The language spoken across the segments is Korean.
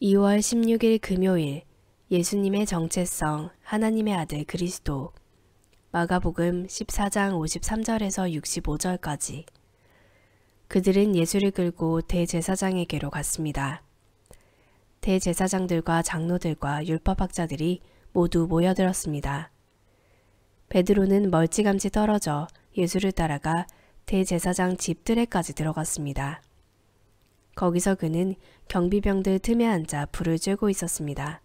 2월 16일 금요일 예수님의 정체성 하나님의 아들 그리스도 마가복음 14장 53절에서 65절까지 그들은 예수를 끌고 대제사장에게로 갔습니다. 대제사장들과 장로들과 율법학자들이 모두 모여들었습니다. 베드로는 멀찌감치 떨어져 예수를 따라가 대제사장 집 뜰에까지 들어갔습니다. 거기서 그는 경비병들 틈에 앉아 불을 쬐고 있었습니다.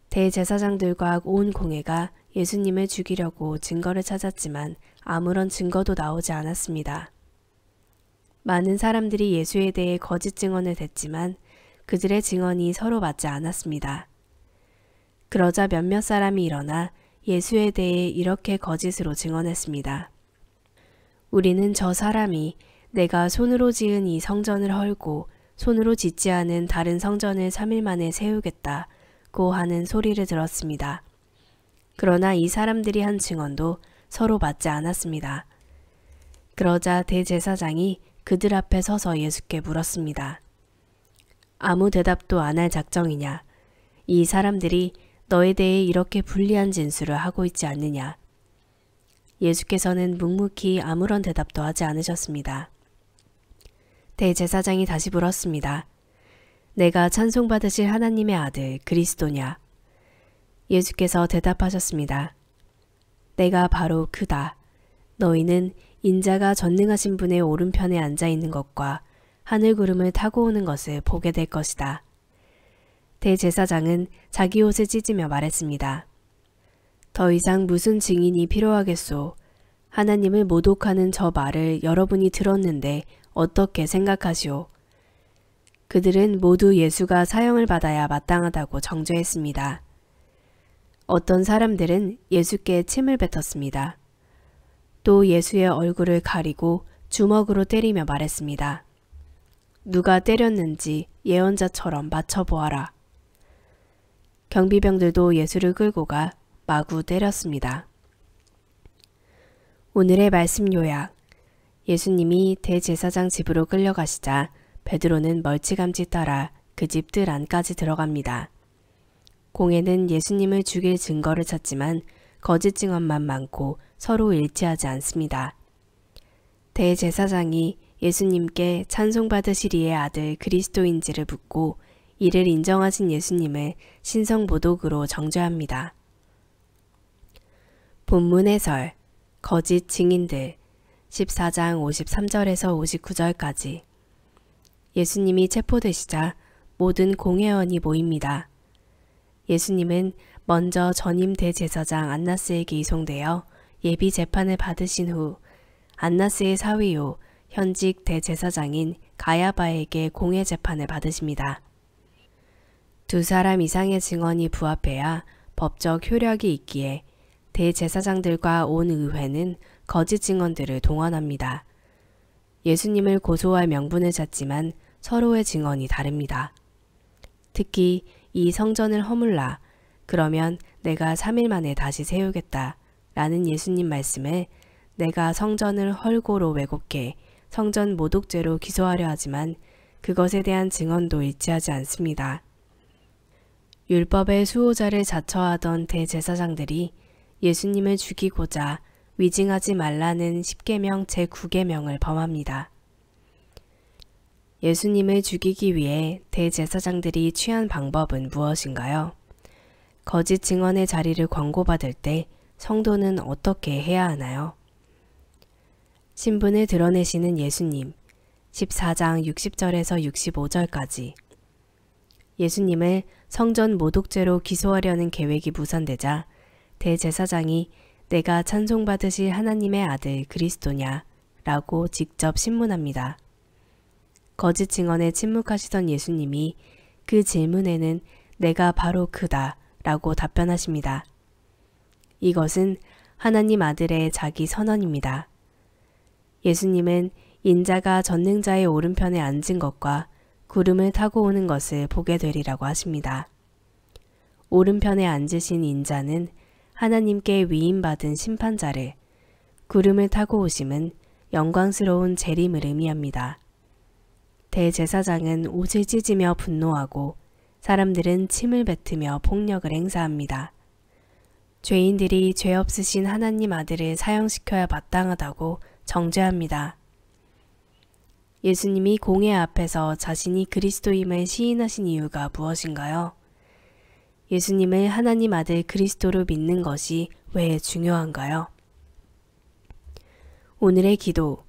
대제사장들과 온 공회가 예수님을 죽이려고 증거를 찾았지만 아무런 증거도 나오지 않았습니다. 많은 사람들이 예수에 대해 거짓 증언을 댔지만 그들의 증언이 서로 맞지 않았습니다. 그러자 몇몇 사람이 일어나 예수에 대해 이렇게 거짓으로 증언했습니다. 우리는 저 사람이 내가 손으로 지은 이 성전을 헐고 손으로 짓지 않은 다른 성전을 3일 만에 세우겠다고 하는 소리를 들었습니다. 그러나 이 사람들이 한 증언도 서로 맞지 않았습니다. 그러자 대제사장이 그들 앞에 서서 예수께 물었습니다. 아무 대답도 안 할 작정이냐? 이 사람들이 너에 대해 이렇게 불리한 진술을 하고 있지 않느냐? 예수께서는 묵묵히 아무런 대답도 하지 않으셨습니다. 대제사장이 다시 물었습니다. 내가 찬송받으실 하나님의 아들 그리스도냐? 예수께서 대답하셨습니다. 내가 바로 그다. 너희는 인자가 전능하신 분의 오른편에 앉아있는 것과 하늘 구름을 타고 오는 것을 보게 될 것이다. 대제사장은 자기 옷을 찢으며 말했습니다. 더 이상 무슨 증인이 필요하겠소? 하나님을 모독하는 저 말을 여러분이 들었는데 어떻게 생각하시오? 그들은 모두 예수가 사형을 받아야 마땅하다고 정죄했습니다. 어떤 사람들은 예수께 침을 뱉었습니다. 또 예수의 얼굴을 가리고 주먹으로 때리며 말했습니다. 누가 때렸는지 예언자처럼 맞춰보아라. 경비병들도 예수를 끌고 가 마구 때렸습니다. 오늘의 말씀 요약. 예수님이 대제사장 집으로 끌려가시자 베드로는 멀찌감치 따라 그 집 뜰 안까지 들어갑니다. 공회는 예수님을 죽일 증거를 찾지만 거짓 증언만 많고 서로 일치하지 않습니다. 대제사장이 예수님께 찬송받으시리의 아들 그리스도인지를 묻고 이를 인정하신 예수님을 신성모독으로 정죄합니다. 본문 해설, 거짓 증인들 14장 53절에서 59절까지 예수님이 체포되시자 모든 공회원이 모입니다. 예수님은 먼저 전임 대제사장 안나스에게 이송되어 예비 재판을 받으신 후 안나스의 사위요 현직 대제사장인 가야바에게 공회 재판을 받으십니다. 두 사람 이상의 증언이 부합해야 법적 효력이 있기에 대제사장들과 온 의회는 거짓 증언들을 동원합니다. 예수님을 고소할 명분을 찾지만 서로의 증언이 다릅니다. 특히 이 성전을 허물라 그러면 내가 3일 만에 다시 세우겠다 라는 예수님 말씀에 내가 성전을 헐고로 왜곡해 성전 모독죄로 기소하려 하지만 그것에 대한 증언도 일치하지 않습니다. 율법의 수호자를 자처하던 대제사장들이 예수님을 죽이고자 위증하지 말라는 10계명 제9계명을 범합니다. 예수님을 죽이기 위해 대제사장들이 취한 방법은 무엇인가요? 거짓 증언의 자리를 권고받을 때 성도는 어떻게 해야 하나요? 신분을 드러내시는 예수님 14장 60절에서 65절까지 예수님을 성전 모독죄로 기소하려는 계획이 무산되자 대제사장이 내가 찬송받으실 하나님의 아들 그리스도냐? 라고 직접 신문합니다. 거짓 증언에 침묵하시던 예수님이 그 질문에는 내가 바로 그다 라고 답변하십니다. 이것은 하나님 아들의 자기 선언입니다. 예수님은 인자가 전능자의 오른편에 앉은 것과 구름을 타고 오는 것을 보게 되리라고 하십니다. 오른편에 앉으신 인자는 하나님께 위임받은 심판자를, 구름을 타고 오심은 영광스러운 재림을 의미합니다. 대제사장은 옷을 찢으며 분노하고 사람들은 침을 뱉으며 폭력을 행사합니다. 죄인들이 죄 없으신 하나님 아들을 사형시켜야 마땅하다고 정죄합니다. 예수님이 공회 앞에서 자신이 그리스도임을 시인하신 이유가 무엇인가요? 예수님을 하나님 아들 그리스도로 믿는 것이 왜 중요한가요? 오늘의 기도.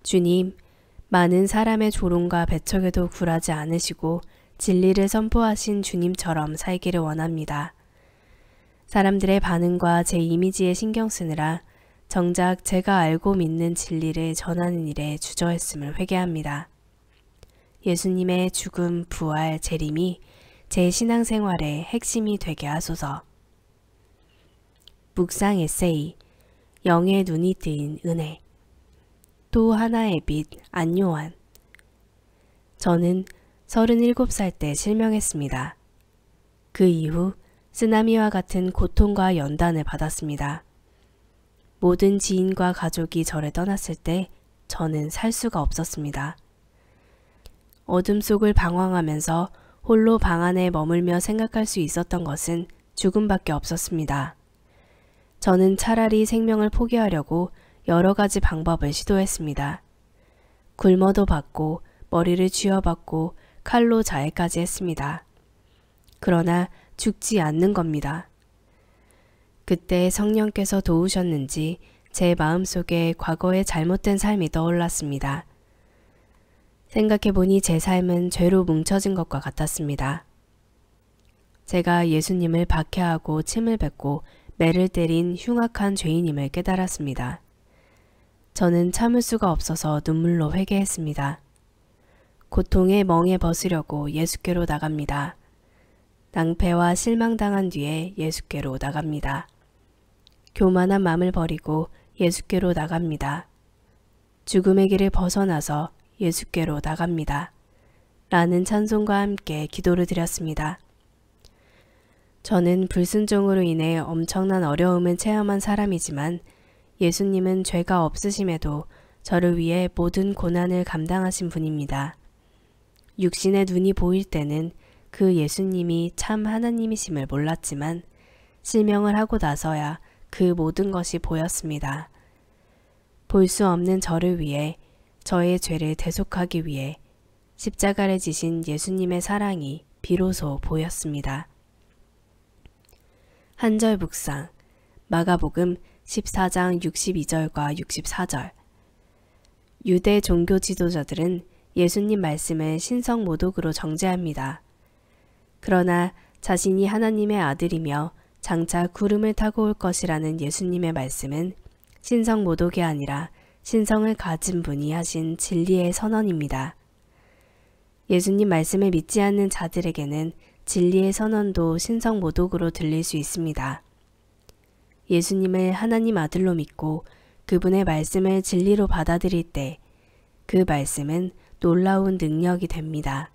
주님, 많은 사람의 조롱과 배척에도 굴하지 않으시고 진리를 선포하신 주님처럼 살기를 원합니다. 사람들의 반응과 제 이미지에 신경 쓰느라 정작 제가 알고 믿는 진리를 전하는 일에 주저했음을 회개합니다. 예수님의 죽음, 부활, 재림이 제 신앙생활의 핵심이 되게 하소서. 묵상 에세이, 영의 눈이 뜨인 은혜. 또 하나의 빛, 안요한. 저는 37살 때 실명했습니다. 그 이후 쓰나미와 같은 고통과 연단을 받았습니다. 모든 지인과 가족이 저를 떠났을 때 저는 살 수가 없었습니다. 어둠 속을 방황하면서 홀로 방 안에 머물며 생각할 수 있었던 것은 죽음밖에 없었습니다. 저는 차라리 생명을 포기하려고 여러 가지 방법을 시도했습니다. 굶어도 받고 머리를 쥐어받고 칼로 자해까지 했습니다. 그러나 죽지 않는 겁니다. 그때 성령께서 도우셨는지 제 마음속에 과거의 잘못된 삶이 떠올랐습니다. 생각해보니 제 삶은 죄로 뭉쳐진 것과 같았습니다. 제가 예수님을 박해하고 침을 뱉고 매를 때린 흉악한 죄인임을 깨달았습니다. 저는 참을 수가 없어서 눈물로 회개했습니다. 고통에 멍에 벗으려고 예수께로 나갑니다. 낭패와 실망당한 뒤에 예수께로 나갑니다. 교만한 마음을 버리고 예수께로 나갑니다. 죽음의 길을 벗어나서 예수께로 나갑니다. 라는 찬송과 함께 기도를 드렸습니다. 저는 불순종으로 인해 엄청난 어려움을 체험한 사람이지만 예수님은 죄가 없으심에도 저를 위해 모든 고난을 감당하신 분입니다. 육신의 눈이 보일 때는 그 예수님이 참 하나님이심을 몰랐지만 실명을 하고 나서야 그 모든 것이 보였습니다. 볼 수 없는 저를 위해 저의 죄를 대속하기 위해 십자가를 지신 예수님의 사랑이 비로소 보였습니다. 한절 묵상, 마가복음 14장 62절과 64절. 유대 종교 지도자들은 예수님 말씀을 신성모독으로 정죄합니다. 그러나 자신이 하나님의 아들이며 장차 구름을 타고 올 것이라는 예수님의 말씀은 신성모독이 아니라 신성을 가진 분이 하신 진리의 선언입니다. 예수님 말씀을 믿지 않는 자들에게는 진리의 선언도 신성모독으로 들릴 수 있습니다. 예수님을 하나님 아들로 믿고 그분의 말씀을 진리로 받아들일 때 그 말씀은 놀라운 능력이 됩니다.